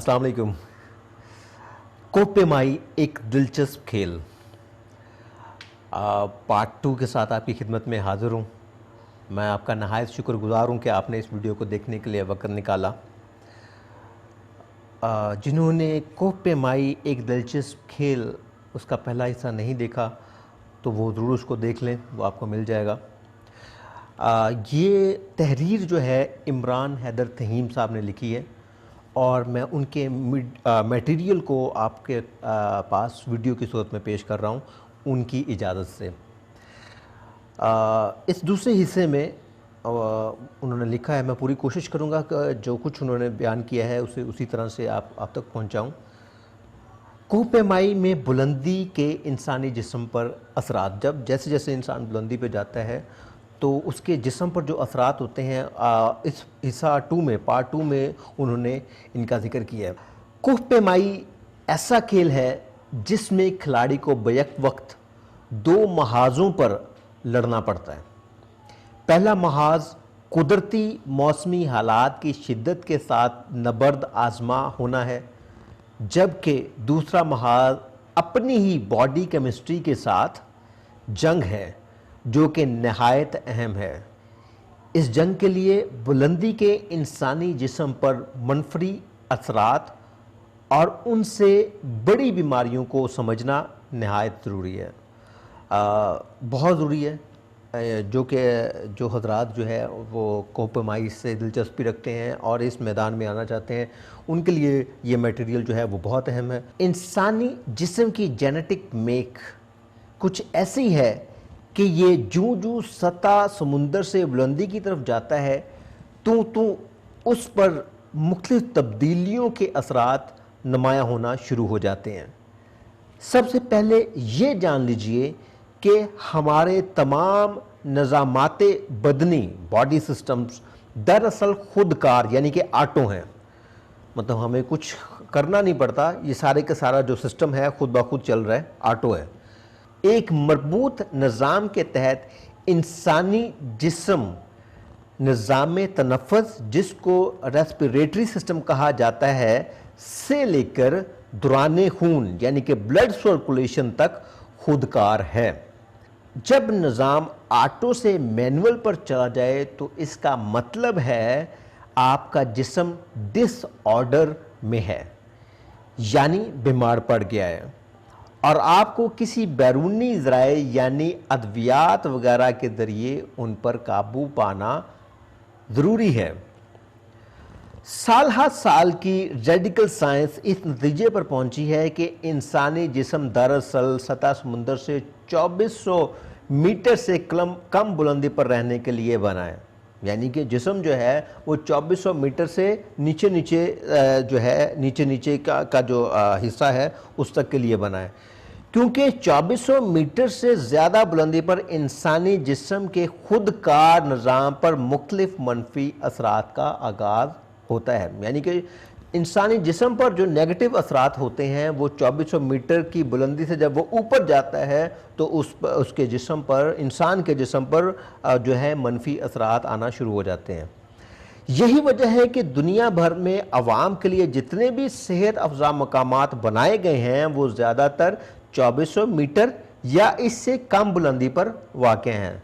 अस्सलाम वालेकुम। कोप्पेमाई एक दिलचस्प खेल पार्ट 2 के साथ आपकी खिदमत में हाज़िर हूँ। मैं आपका नहायत शुक्रगुज़ार हूँ कि आपने इस वीडियो को देखने के लिए वक़्त निकाला। जिन्होंने कोप्पेमाई एक दिलचस्प खेल उसका पहला हिस्सा नहीं देखा तो वो ज़रूर उसको देख लें, वो आपको मिल जाएगा। ये तहरीर जो है इमरान हैदर तहीम साहब ने लिखी है और मैं उनके मटेरियल को आपके पास वीडियो की सूरत में पेश कर रहा हूँ उनकी इजाज़त से। इस दूसरे हिस्से में उन्होंने लिखा है, मैं पूरी कोशिश करूँगा कि जो कुछ उन्होंने बयान किया है उसे उसी तरह से आप तक पहुँचाऊँ। कोप्पेमाई में बुलंदी के इंसानी जिस्म पर असरात, जब जैसे जैसे इंसान बुलंदी पे जाता है तो उसके जिस्म पर जो असरात होते हैं, इस हिस्सा 2 में, पार्ट 2 में उन्होंने इनका जिक्र किया है। कोप्पेमाई ऐसा खेल है जिसमें खिलाड़ी को बैक वक्त 2 महाज़ों पर लड़ना पड़ता है। पहला महाज कुदरती मौसमी हालात की शिद्दत के साथ नबर्द आजमा होना है, जबकि दूसरा महाज अपनी ही बॉडी केमिस्ट्री के साथ जंग है जो कि नहायत अहम है। इस जंग के लिए बुलंदी के इंसानी जिस्म पर मनफी असरात और उनसे बड़ी बीमारियों को समझना नहायत ज़रूरी है, बहुत ज़रूरी है। जो हजरात जो है वो कोप्पेमाई से दिलचस्पी रखते हैं और इस मैदान में आना चाहते हैं, उनके लिए ये मटेरियल जो है वो बहुत अहम है। इंसानी जिस्म की जेनेटिक मेक कुछ ऐसी है कि ये जूं जूं सतह समुंदर से बुलंदी की तरफ जाता है तो उस पर मुख्तलिफ तब्दीलियों के असरात नुमायाँ होना शुरू हो जाते हैं। सबसे पहले ये जान लीजिए कि हमारे तमाम निज़ामाते बदनी बॉडी सिस्टम्स दरअसल खुदकार यानी कि ऑटो हैं, मतलब हमें कुछ करना नहीं पड़ता, ये सारे का सारा जो सिस्टम है खुद ब खुद चल रहा है, ऑटो है। एक मरबूत निज़ाम के तहत इंसानी जिस्म निज़ाम तनफ़्फ़ुस, जिसको रेस्पिरेटरी सिस्टम कहा जाता है, से लेकर दौरान खून यानी कि ब्लड सर्कुलेशन तक खुदकार है। जब निज़ाम ऑटो से मैनुअल पर चला जाए तो इसका मतलब है आपका जिस्म डिसऑर्डर में है, यानी बीमार पड़ गया है और आपको किसी बैरूनी ज़राए यानी अद्वियात वगैरह के ज़रिए उन पर काबू पाना ज़रूरी है। साल हर साल की रेडिकल साइंस इस नतीजे पर पहुंची है कि इंसानी जिस्म दरअसल सतह समुंदर से 2400 मीटर से कम बुलंदी पर रहने के लिए बना है, यानी कि जिस्म जो है वो 2400 मीटर से नीचे नीचे जो है नीचे नीचे का जो हिस्सा है उस तक के लिए बना है, क्योंकि 2400 मीटर से ज़्यादा बुलंदी पर इंसानी जिस्म के खुदकार निज़ाम पर मुख्तलिफ मनफी असरात का आगाज़ होता है। यानी कि इंसानी जिस्म पर जो नेगेटिव असरात होते हैं वो 2400 मीटर की बुलंदी से जब वो ऊपर जाता है तो उसके जिस्म पर, इंसान के जिस्म पर जो है मनफी असरात आना शुरू हो जाते हैं। यही वजह है कि दुनिया भर में आवाम के लिए जितने भी सेहत अफजा मकामात बनाए गए हैं वो ज़्यादातर 2400 मीटर या इससे कम बुलंदी पर वाक़े हैं,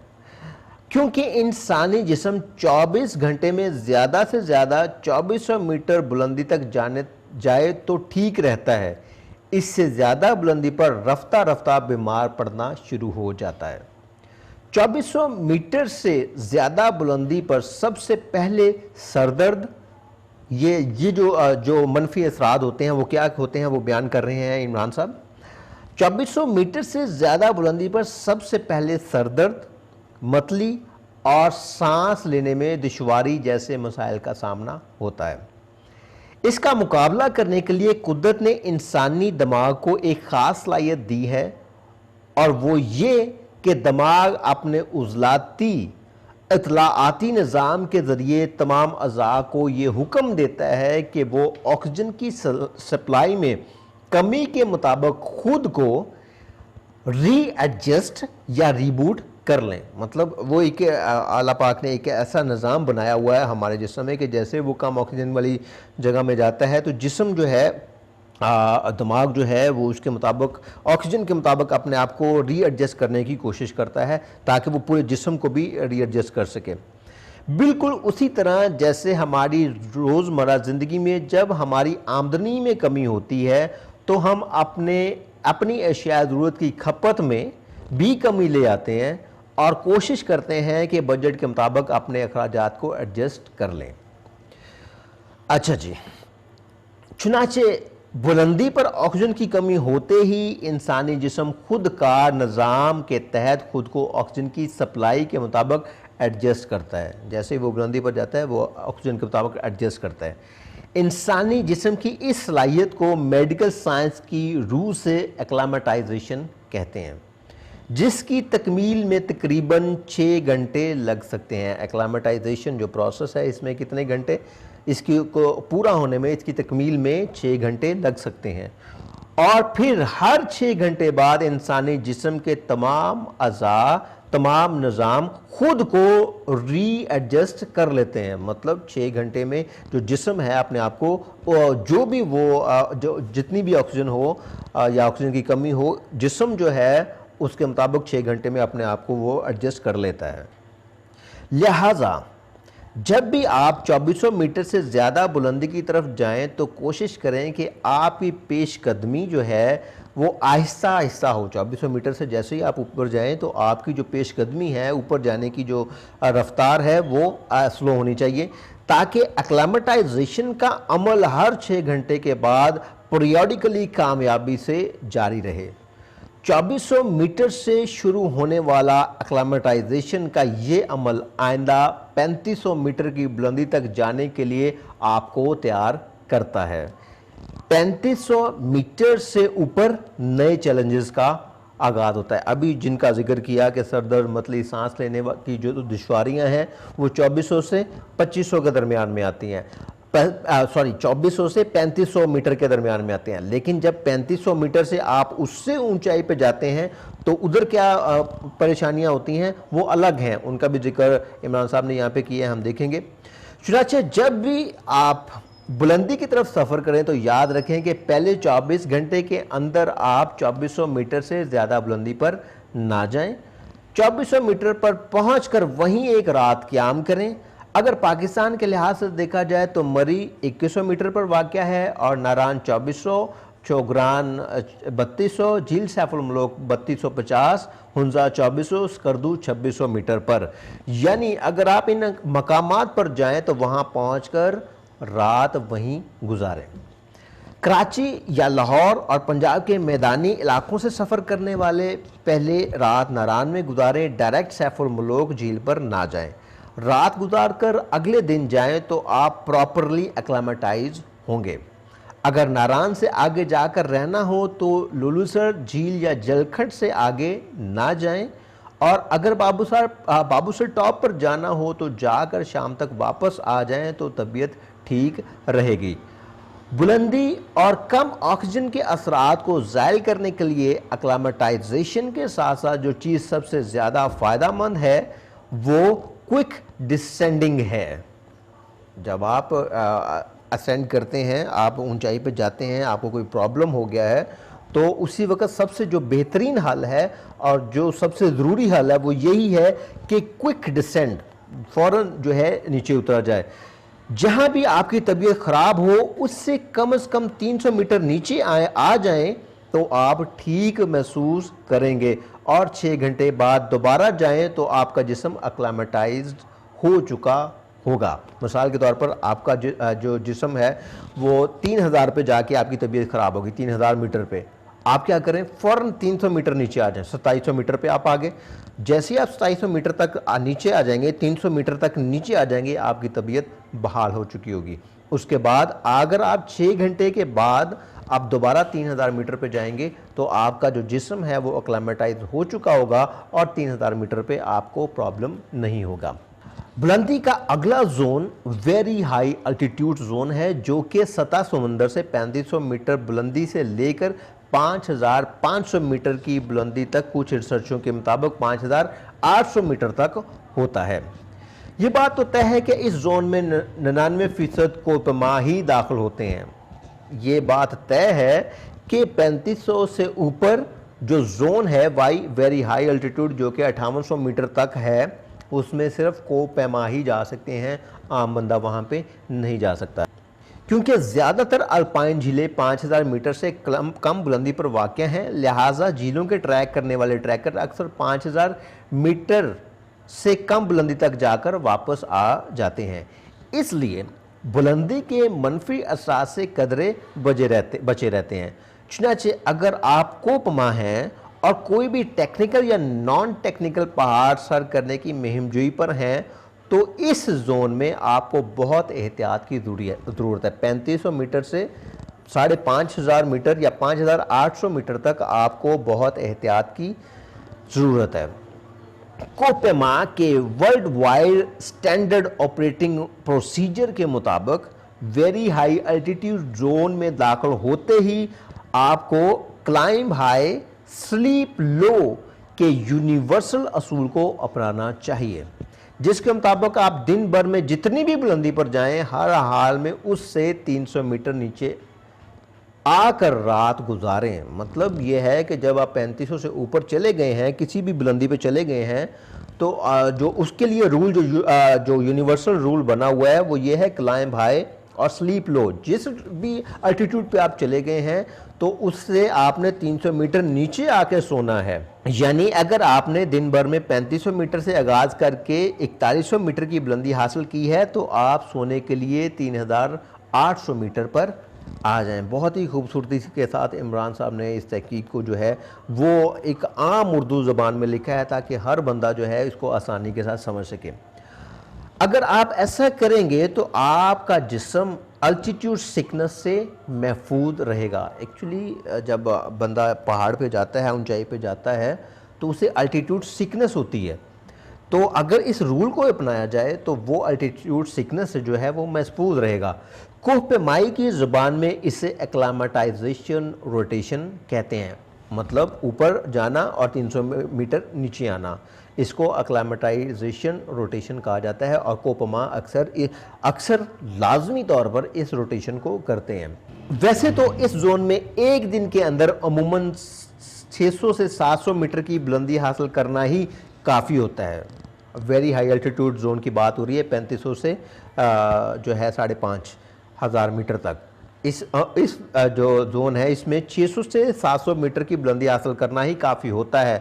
क्योंकि इंसानी जिस्म 24 घंटे में ज़्यादा से ज़्यादा 2400 मीटर बुलंदी तक जाए तो ठीक रहता है। इससे ज़्यादा बुलंदी पर रफ्ता रफ्ता बीमार पड़ना शुरू हो जाता है। 2400 मीटर से ज़्यादा बुलंदी पर सबसे पहले सरदर्द, ये जो मनफी असरात होते हैं वो क्या होते हैं वो बयान कर रहे हैं इमरान साहब। 2400 मीटर से ज़्यादा बुलंदी पर सबसे पहले सरदर्द, मतली और सांस लेने में दुश्वारी जैसे मसाइल का सामना होता है। इसका मुकाबला करने के लिए कुदरत ने इंसानी दिमाग को एक ख़ास सलाहियत दी है और वो ये कि दिमाग अपने उज़लाती इत्तलाआती निज़ाम के ज़रिए तमाम अज़ा को ये हुक्म देता है कि वो ऑक्सीजन की सप्लाई में कमी के मुताबिक खुद को रीएडजस्ट या रीबूट कर लें। मतलब वो एक अल्लाह पाक ने एक ऐसा निज़ाम बनाया हुआ है हमारे जिस्म में कि जैसे वो कम ऑक्सीजन वाली जगह में जाता है तो जिस्म जो है दिमाग जो है वो उसके मुताबिक ऑक्सीजन के मुताबिक अपने आप को रीएडजस्ट करने की कोशिश करता है ताकि वो पूरे जिस्म को भी रीएडजस्ट कर सके। बिल्कुल उसी तरह जैसे हमारी रोज़मर्रा ज़िंदगी में जब हमारी आमदनी में कमी होती है तो हम अपनी अशिया ज़रूरत की खपत में भी कमी ले आते हैं और कोशिश करते हैं कि बजट के मुताबिक अपने अखराजात को एडजस्ट कर लें। अच्छा जी, चुनाचे बुलंदी पर ऑक्सीजन की कमी होते ही इंसानी जिस्म खुद का निज़ाम के तहत खुद को ऑक्सीजन की सप्लाई के मुताबिक एडजस्ट करता है। जैसे ही वो बुलंदी पर जाता है वो ऑक्सीजन के मुताबिक एडजस्ट करता है। इंसानी जिस्म की इस सलाहियत को मेडिकल साइंस की रूह से एक्लामेटाइजेशन कहते हैं, जिसकी तकमील में तकरीबन 6 घंटे लग सकते हैं। एक्लामेटाइजेशन जो प्रोसेस है इसमें कितने घंटे, इसकी को पूरा होने में, इसकी तकमील में 6 घंटे लग सकते हैं। और फिर हर 6 घंटे बाद इंसानी जिस्म के तमाम अज़ा, तमाम निज़ाम खुद को रीएडजस्ट कर लेते हैं। मतलब 6 घंटे में जो जिस्म है अपने आप को जो भी वो जो जितनी भी ऑक्सीजन हो या ऑक्सीजन की कमी हो, जिस्म जो है उसके मुताबिक 6 घंटे में अपने आप को वो एडजस्ट कर लेता है। लिहाजा जब भी आप 2400 मीटर से ज़्यादा बुलंदी की तरफ जाएं तो कोशिश करें कि आपकी पेशकदमी जो है वो आहिस्ता आहिस्ता हो। 2400 मीटर से जैसे ही आप ऊपर जाएं तो आपकी जो पेशकदमी है, ऊपर जाने की जो रफ्तार है वो स्लो होनी चाहिए, ताकि एक्लामेटाइजेशन का अमल हर 6 घंटे के बाद पीरियडिकली कामयाबी से जारी रहे। 2400 मीटर से शुरू होने वाला एक्लामेटाइजेशन का ये अमल आइंदा 3500 मीटर की बुलंदी तक जाने के लिए आपको तैयार करता है। 3500 मीटर से ऊपर नए चैलेंजेस का आगाज़ होता है। अभी जिनका जिक्र किया कि सर दर्द, मतली, सांस लेने की जो दुश्वारियां हैं वो 2400 से 2500 के दरमियान में आती हैं। 2400 से 3500 मीटर के दरमियान में आते हैं। लेकिन जब 3500 मीटर से आप उससे ऊंचाई पे जाते हैं तो उधर क्या परेशानियां होती हैं वो अलग हैं, उनका भी जिक्र इमरान साहब ने यहाँ पे किया है, हम देखेंगे। चुनांचे जब भी आप बुलंदी की तरफ सफ़र करें तो याद रखें कि पहले 24 घंटे के अंदर आप 2400 मीटर से ज़्यादा बुलंदी पर ना जाएं। 2400 मीटर पर पहुँच वहीं एक रात क़याम करें। अगर पाकिस्तान के लिहाज से देखा जाए तो मरी 2100 मीटर पर वाक़या है और नारान 2400, चौगरान 3200, झील सैफुल मलोक 3250, हुंजा 2400, स्कर्दू 2600 मीटर पर। यानी अगर आप इन मकामात पर जाएं तो वहां पहुंचकर रात वहीं गुजारें। कराची या लाहौर और पंजाब के मैदानी इलाकों से सफ़र करने वाले पहले रात नारान में गुजारें। डायरेक्ट सैफुल मलोक झील पर ना जाएं। रात गुजारकर अगले दिन जाएं तो आप प्रॉपरली एक्लामेटाइज होंगे। अगर नारान से आगे जाकर रहना हो तो लुलुसर झील या जलखट से आगे ना जाएं। और अगर बाबूसर टॉप पर जाना हो तो जाकर शाम तक वापस आ जाएं तो तबीयत ठीक रहेगी। बुलंदी और कम ऑक्सीजन के असरात को ज़ायल करने के लिए एक्लामेटाइजेशन के साथ साथ जो चीज़ सबसे ज़्यादा फ़ायदेमंद है वो क्विक डिसेंडिंग है। जब आप असेंड करते हैं, आप ऊंचाई पे जाते हैं, आपको कोई प्रॉब्लम हो गया है तो उसी वक्त सबसे जो बेहतरीन हल है और जो सबसे ज़रूरी हल है वो यही है कि क्विक डिसेंड, फ़ौरन जो है नीचे उतरा जाए। जहाँ भी आपकी तबीयत ख़राब हो उससे कम से कम 300 मीटर नीचे आ जाएं तो आप ठीक महसूस करेंगे और 6 घंटे बाद दोबारा जाएं तो आपका जिस्म एक्लामेटाइज्ड हो चुका होगा। मिसाल के तौर पर आपका जो जिस्म है वो 3000 पे जाके आपकी तबीयत ख़राब होगी, 3000 मीटर पे। आप क्या करें, फ़ौरन 300 मीटर नीचे आ जाएं, 2700 मीटर पे आप आगे। जैसे ही आप 2700 मीटर तक नीचे आ जाएंगे, 300 मीटर तक नीचे आ जाएंगे, आपकी तबीयत बहाल हो चुकी होगी। उसके बाद अगर आप 6 घंटे के बाद आप दोबारा 3000 मीटर पे जाएंगे तो आपका जो जिस्म है वो एक्लामेटाइज हो चुका होगा और 3000 मीटर पे आपको प्रॉब्लम नहीं होगा। बुलंदी का अगला zone very high altitude zone है जो कि सतह समंदर से 3500 मीटर बुलंदी से लेकर 5,500 मीटर की बुलंदी तक, कुछ रिसर्चों के मुताबिक 5,800 मीटर तक होता है। ये बात तो तय है कि इस जोन में 99% कोहपेमा ही दाखिल होते हैं। ये बात तय है कि 3500 से ऊपर जो जोन है वेरी हाई अल्टीट्यूड, जो कि 5800 मीटर तक है, उसमें सिर्फ कोहपेमा ही जा सकते हैं, आम बंदा वहाँ पे नहीं जा सकता। क्योंकि ज़्यादातर अल्पाइन झीलें 5000 मीटर से कम बुलंदी पर वाक़ हैं, लिहाजा झीलों के ट्रैक करने वाले ट्रैकर अक्सर 5000 मीटर से कम बुलंदी तक जाकर वापस आ जाते हैं। इसलिए बुलंदी के मनफी असरात से कदरे बचे रहते हैं। चुनांचे अगर आप कोहपेमा हैं और कोई भी टेक्निकल या नॉन टेक्निकल पहाड़ सर करने की मुहिमजोई पर हैं, तो इस जोन में आपको बहुत एहतियात की ज़रूरत है। 3500 मीटर से 5,500 मीटर या 5,800 मीटर तक आपको बहुत एहतियात की ज़रूरत है। कोहपेमा के world wide standard operating procedure के मुताबिक वेरी हाई अल्टीट्यूड जोन में दाखिल होते ही आपको क्लाइंब हाई स्लीप लो के यूनिवर्सल असूल को अपनाना चाहिए, जिसके मुताबिक आप दिन भर में जितनी भी बुलंदी पर जाएं, हर हाल में उससे 300 मीटर नीचे आकर रात गुजारें। मतलब यह है कि जब आप 3500 से ऊपर चले गए हैं, किसी भी बुलंदी पे चले गए हैं, तो जो उसके लिए रूल जो यूनिवर्सल रूल बना हुआ है वो ये है, क्लाइंब हाई और स्लीप लो। जिस भी अल्टीट्यूड पे आप चले गए हैं तो उससे आपने 300 मीटर नीचे आके सोना है। यानी अगर आपने दिन भर में 3500 मीटर से आगाज करके 4100 मीटर की बुलंदी हासिल की है, तो आप सोने के लिए 3800 मीटर पर आ जाएं। बहुत ही खूबसूरती के साथ इमरान साहब ने इस तहकीक को जो है वो एक आम उर्दू ज़बान में लिखा है, ताकि हर बंदा जो है इसको आसानी के साथ समझ सके। अगर आप ऐसा करेंगे तो आपका जिस्म अल्टीट्यूड सिकनेस से महफूज रहेगा। एक्चुअली जब बंदा पहाड़ पे जाता है, ऊंचाई पे जाता है, तो उसे अल्टीट्यूड सिकनेस होती है। तो अगर इस रूल को अपनाया जाए तो वो अल्टीट्यूड सिकनेस से जो है वो महफूज रहेगा। कोहपेमाई की ज़ुबान में इसे एक्लामेटाइजेशन रोटेशन कहते हैं, मतलब ऊपर जाना और 300 मीटर नीचे आना, इसको एक्लामेटाइजेशन रोटेशन कहा जाता है। और कोहपेमा अक्सर लाजमी तौर पर इस रोटेशन को करते हैं। वैसे तो इस जोन में एक दिन के अंदर अमूमन 600 से 700 मीटर की बुलंदी हासिल करना ही काफ़ी होता है। वेरी हाई अल्टीट्यूड जोन की बात हो रही है, 3500 से जो है 5,500 मीटर तक। इस जो जोन है इसमें 600 से 700 मीटर की बुलंदी हासिल करना ही काफ़ी होता है।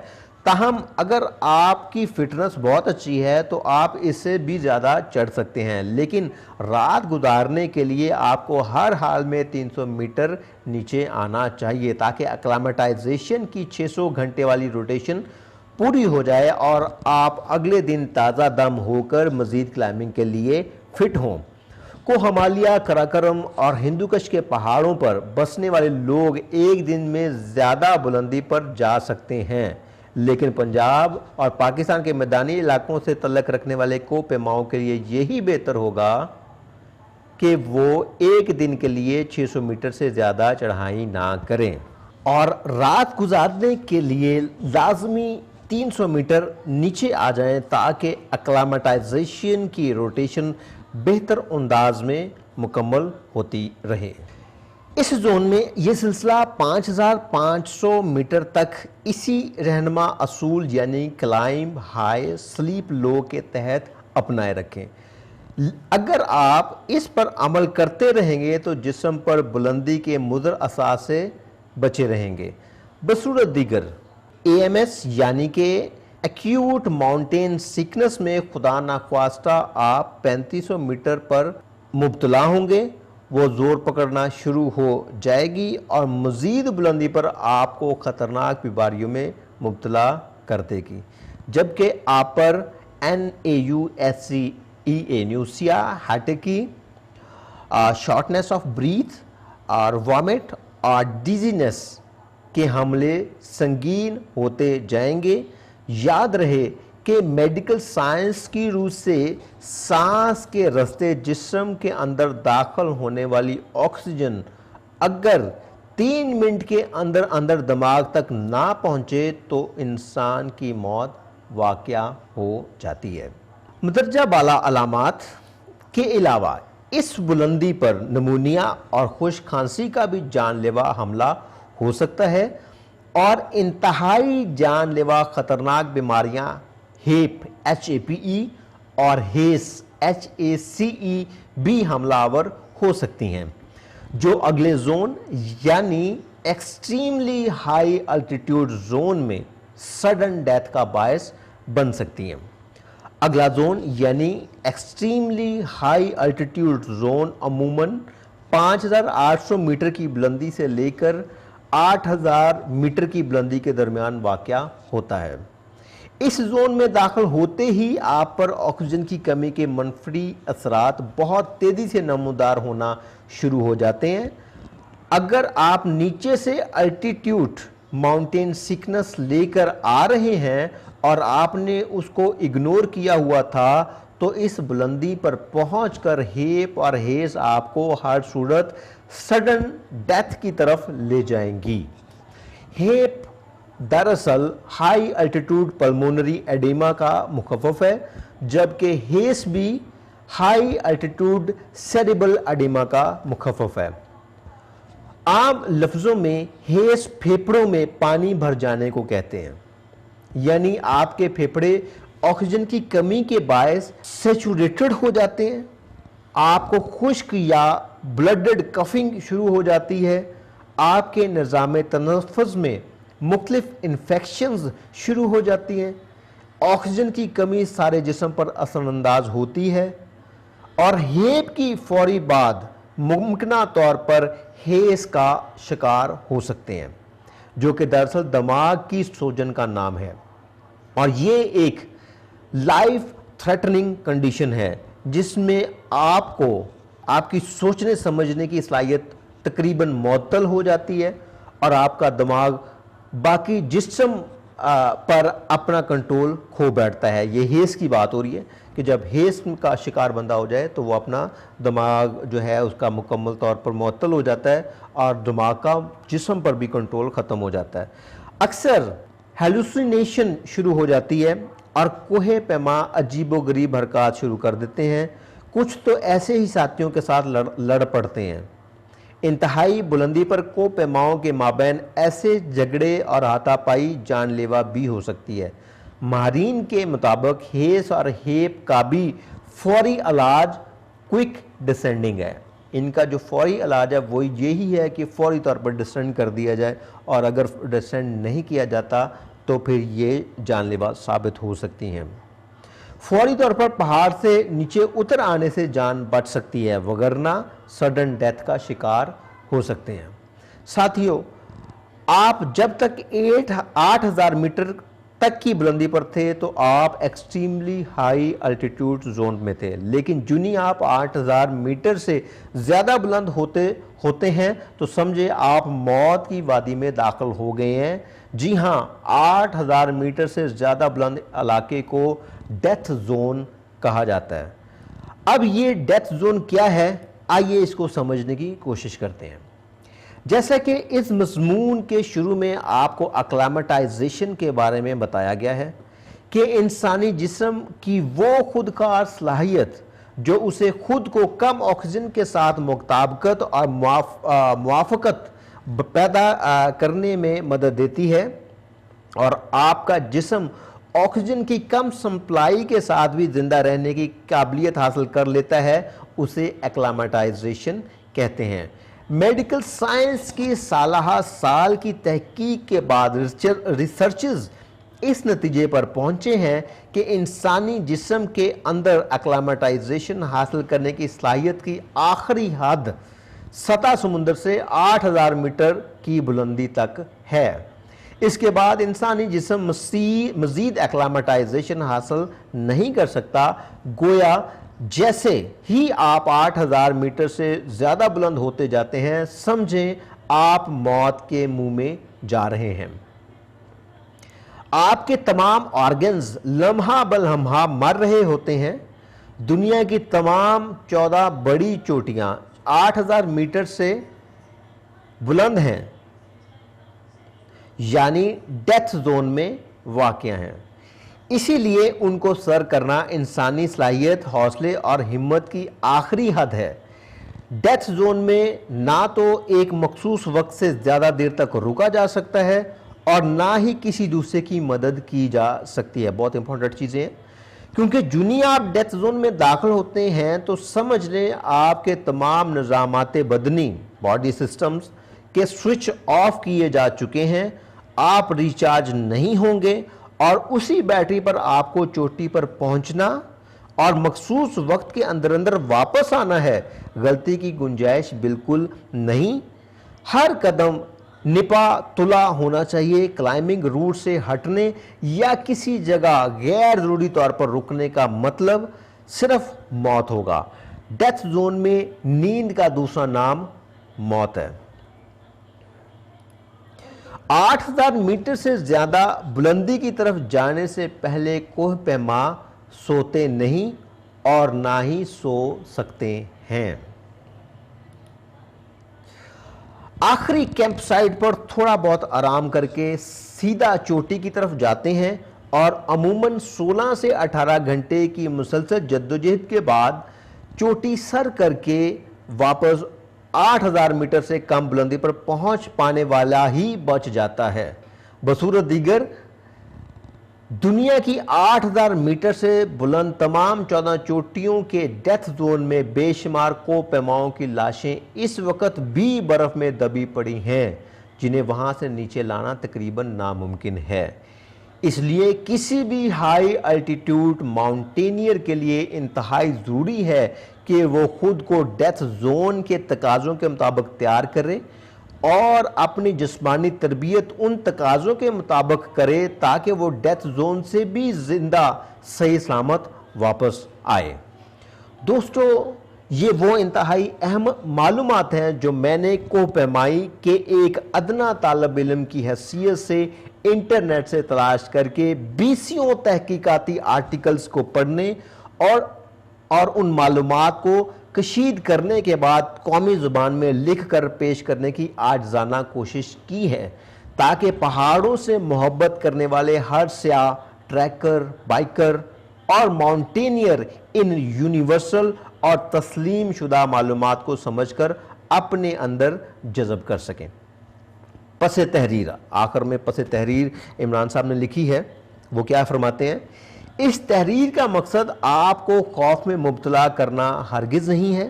ताहम अगर आपकी फिटनेस बहुत अच्छी है तो आप इससे भी ज़्यादा चढ़ सकते हैं, लेकिन रात गुजारने के लिए आपको हर हाल में 300 मीटर नीचे आना चाहिए, ताकि एक्लामेटाइजेशन की 600 घंटे वाली रोटेशन पूरी हो जाए और आप अगले दिन ताज़ा दम होकर मज़ीद क्लाइंबिंग के लिए फिट हों। कोहमालिया, कराकरम और हिंदुकश के पहाड़ों पर बसने वाले लोग एक दिन में ज़्यादा बुलंदी पर जा सकते हैं, लेकिन पंजाब और पाकिस्तान के मैदानी इलाकों से तल्लक रखने वाले कोहपेमाओं के लिए यही बेहतर होगा कि वो एक दिन के लिए 600 मीटर से ज़्यादा चढ़ाई ना करें और रात गुजारने के लिए लाजमी 300 मीटर नीचे आ जाएं, ताकि एक्लामेटाइजेशन की रोटेशन बेहतर अंदाज में मुकम्मल होती रहे। इस जोन में यह सिलसिला 5,500 मीटर तक इसी रहनुमा असूल यानी क्लाइंब हाई स्लीप लो के तहत अपनाए रखें। अगर आप इस पर अमल करते रहेंगे तो जिस्म पर बुलंदी के मुज़र असर से बचे रहेंगे। बसूरत दीगर AMS यानी कि एक्यूट माउंटेन सिकनेस में खुदा नाख्वास्ता आप 3500 मीटर पर मुब्तला होंगे, वो ज़ोर पकड़ना शुरू हो जाएगी और मज़ीद बुलंदी पर आपको ख़तरनाक बीमारियों में मुब्तला कर देगी। जबकि आप पर NAUSCEA न्यूसिया, हार्टिकी, शॉर्टनेस ऑफ ब्रीथ और वॉमिट और डिजीनेस के हमले संगीन होते जाएंगे। याद रहे कि मेडिकल साइंस की रूह से सांस के रास्ते जिस्म के अंदर दाखिल होने वाली ऑक्सीजन अगर 3 मिनट के अंदर अंदर दिमाग तक ना पहुंचे तो इंसान की मौत वाक़या हो जाती है। मुदरजा बाला अलामात के अलावा इस बुलंदी पर निमोनिया और खुश खांसी का भी जानलेवा हमला हो सकता है और इंतहाई जानलेवा ख़तरनाक बीमारियां हेप HAPE और हेस HACE भी हमलावर हो सकती हैं, जो अगले जोन यानी एक्सट्रीमली हाई अल्टीट्यूड जोन में सडन डेथ का बायस बन सकती हैं। अगला जोन यानी एक्सट्रीमली हाई अल्टीट्यूड जोन अमूमन 5800 मीटर की बुलंदी से लेकर 8000 मीटर की बुलंदी के दरमियान वाक़या होता है। इस जोन में दाखिल होते ही आप पर ऑक्सीजन की कमी के मनफी असरात बहुत तेज़ी से नमूदार होना शुरू हो जाते हैं। अगर आप नीचे से अल्टीट्यूड माउंटेन सिकनेस लेकर आ रहे हैं और आपने उसको इग्नोर किया हुआ था तो इस बुलंदी पर पहुंचकर हेप और हेस आपको हर सूरत सडन डेथ की तरफ ले जाएंगी। हेप दरअसल हाई अल्टीट्यूड पल्मोनरी एडेमा का मुखफ़फ़ है, जबकि हेस भी हाई अल्टीट्यूड सेरेब्रल एडेमा का मुखफ़फ़ है। आम लफ्ज़ों में हेस फेफड़ों में पानी भर जाने को कहते हैं, यानी आपके फेफड़े ऑक्सीजन की कमी के बायस सैचुरेटेड हो जाते हैं, आपको खुश्क या ब्लडेड कफिंग शुरू हो जाती है, आपके निज़ाम तनफ़्फ़ुस में मुख्तलिफ इन्फेक्शंस शुरू हो जाती हैं, ऑक्सीजन की कमी सारे जिस्म पर असरअंदाज होती है और हेप की फौरी बाद मुमकिना तौर पर हेस का शिकार हो सकते हैं, जो कि दरअसल दिमाग की सूजन का नाम है। और ये एक लाइफ थ्रेटनिंग कंडीशन है जिसमें आपको आपकी सोचने समझने की सलाहियत तकरीबन मुअत्तल हो जाती है और आपका दिमाग बाकी जिस्म पर अपना कंट्रोल खो बैठता है। ये हेस की बात हो रही है कि जब हेस का शिकार बंदा हो जाए तो वो अपना दिमाग जो है उसका मुकम्मल तौर पर मुअत्तल हो जाता है और दिमाग का जिस्म पर भी कंट्रोल ख़त्म हो जाता है। अक्सर हेलुसिनेशन शुरू हो जाती है और कोहे पैमा अजीबो गरीब हरकत शुरू कर देते हैं। कुछ तो ऐसे ही साथियों के साथ लड़ पड़ते हैं। इंतहाई बुलंदी पर को पैमाओं के माबैन ऐसे झगड़े और हाथापाई जानलेवा भी हो सकती है। माहरीन के मुताबिक हेस और हेप का भी फौरी इलाज क्विक डिसेंडिंग है। इनका जो फौरी इलाज है वो यही है कि फौरी तौर पर डिसेंड कर दिया जाए और अगर डिसेंड नहीं किया जाता तो फिर ये जानलेवा साबित हो सकती हैं। फौरी तौर पर पहाड़ से नीचे उतर आने से जान बच सकती है, वगरना सडन डेथ का शिकार हो सकते हैं। साथियों, आप जब तक 8000 मीटर तक की बुलंदी पर थे तो आप एक्सट्रीमली हाई अल्टीट्यूड जोन में थे, लेकिन जुनी आप 8000 मीटर से ज़्यादा बुलंद होते हैं तो समझे आप मौत की वादी में दाखिल हो गए हैं। जी हाँ, 8000 मीटर से ज़्यादा बुलंद इलाके को डेथ जोन कहा जाता है। अब ये डेथ जोन क्या है, आइए इसको समझने की कोशिश करते हैं। जैसा कि इस मज़मून के शुरू में आपको अक्लामेटाइजेशन के बारे में बताया गया है कि इंसानी जिस्म की वो खुदकार सलाहियत जो उसे खुद को कम ऑक्सीजन के साथ मुताबिकत और मुआफ़क़त पैदा करने में मदद देती है और आपका जिस्म ऑक्सीजन की कम सप्लाई के साथ भी ज़िंदा रहने की काबिलियत हासिल कर लेता है, उसे एक्लामेटाइजेशन कहते हैं। मेडिकल साइंस की सालाहा साल की तहकीक के बाद रिसर्चर्स इस नतीजे पर पहुंचे हैं कि इंसानी जिस्म के अंदर एक्लामेटाइजेशन हासिल करने की सलाहियत की आखिरी हद सतह समुंदर से 8000 मीटर की बुलंदी तक है। इसके बाद इंसानी जिस्म मज़ीद एक्लामेटाइजेशन हासिल नहीं कर सकता। गोया जैसे ही आप 8000 मीटर से ज़्यादा बुलंद होते जाते हैं, समझें आप मौत के मुंह में जा रहे हैं। आपके तमाम ऑर्गन्स लम्हा बलम्हा मर रहे होते हैं। दुनिया की तमाम 14 बड़ी चोटियां 8000 मीटर से बुलंद हैं, यानी डेथ जोन में वाक़ हैं। इसीलिए उनको सर करना इंसानी सलाहियत, हौसले और हिम्मत की आखिरी हद है। डेथ जोन में ना तो एक मखसूस वक्त से ज़्यादा देर तक रुका जा सकता है और ना ही किसी दूसरे की मदद की जा सकती है। बहुत इंपॉर्टेंट चीज़ें हैं, क्योंकि जूनी आप डेथ जोन में दाखिल होते हैं तो समझ लें आपके तमाम निज़ामात बदनी, बॉडी सिस्टम्स के स्विच ऑफ किए जा चुके हैं। आप रिचार्ज नहीं होंगे और उसी बैटरी पर आपको चोटी पर पहुंचना और मखसूस वक्त के अंदर अंदर वापस आना है। गलती की गुंजाइश बिल्कुल नहीं। हर कदम निपा तुला होना चाहिए। क्लाइंबिंग रूट से हटने या किसी जगह गैर जरूरी तौर पर रुकने का मतलब सिर्फ मौत होगा। डेथ जोन में नींद का दूसरा नाम मौत है। 8000 मीटर से ज्यादा बुलंदी की तरफ जाने से पहले कोह पैमा सोते नहीं और ना ही सो सकते हैं। आखिरी कैंप साइट पर थोड़ा बहुत आराम करके सीधा चोटी की तरफ जाते हैं और अमूमन 16 से 18 घंटे की मुसलसल जद्दोजहद के बाद चोटी सर करके वापस 8000 मीटर से कम बुलंदी पर पहुंच पाने वाला ही बच जाता है। बसूरत दीगर दुनिया की 8000 मीटर से बुलंद तमाम 14 चोटियों के डेथ जोन में बेशुमार कोपैमाओं की लाशें इस वक्त भी बर्फ में दबी पड़ी हैं, जिन्हें वहां से नीचे लाना तकरीबन नामुमकिन है। इसलिए किसी भी हाई अल्टीट्यूड माउंटेनियर के लिए इंतहाई ज़रूरी है कि वो खुद को डेथ जोन के तकाज़ों के मुताबिक तैयार करे और अपनी जिस्मानी तरबियत उन तकाज़ों के मुताबिक करे ताकि वो डेथ जोन से भी ज़िंदा सही सलामत वापस आए। दोस्तों, ये वो इंतहाई अहम मालूमात हैं जो मैंने कोपैमाई के एक अदना तालब इल्म की हैसियत से इंटरनेट से तलाश करके 20 तहकीकाती आर्टिकल्स को पढ़ने और उन मालूमात को कशीद करने के बाद कौमी ज़ुबान में लिख कर पेश करने की आजिज़ाना कोशिश की है, ताकि पहाड़ों से मोहब्बत करने वाले हर स्याह, ट्रैकर, बाइकर और माउंटेनियर इन यूनिवर्सल और तस्लीम शुदा मालूमात को समझकर अपने अंदर जज़ब कर सकें। पस तहरीर, आखिर में पस तहरीर इमरान साहब ने लिखी है। वो क्या फरमाते हैं? इस तहरीर का मकसद आपको खौफ में मुब्तला करना हरगिज़ नहीं है,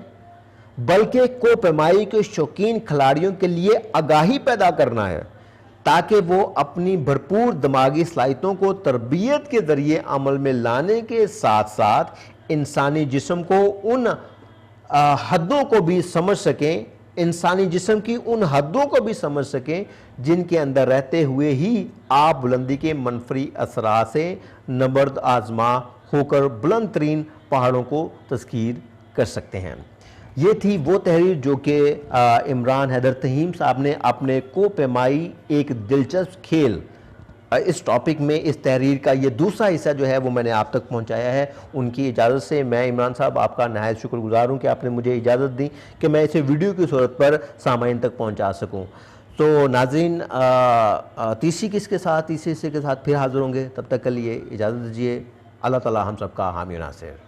बल्कि कोपैमाई के शौकीन खिलाड़ियों के लिए आगाही पैदा करना है, ताकि वो अपनी भरपूर दिमागी सलाहियतों को तरबियत के ज़रिए अमल में लाने के साथ साथ इंसानी जिस्म को उन हदों को भी समझ सकें, इंसानी जिस्म की उन हदों को भी समझ सकें जिनके अंदर रहते हुए ही आप बुलंदी के मनफरी असरात से नबर्द आजमा होकर बुलंद तरीन पहाड़ों को तस्कीर कर सकते हैं। ये थी वो तहरीर जो कि इमरान हैदर तहीम साहब ने अपने कोपैमाई एक दिलचस्प खेल इस टॉपिक में, इस तहरीर का ये दूसरा हिस्सा जो है वो मैंने आप तक पहुंचाया है। उनकी इजाज़त से मैं इमरान साहब आपका नहायत शुक्रगुजार हूँ कि आपने मुझे इजाज़त दी कि मैं इसे वीडियो की सूरत पर सामाइन तक पहुंचा सकूँ। तो नाज़रीन, तीसरी किस्त के साथ, तीसरे हिस्से के साथ फिर हाज़िर होंगे। तब तक के लिए इजाज़त दीजिए। अल्लाह ताला हम सबका हामी नासिर।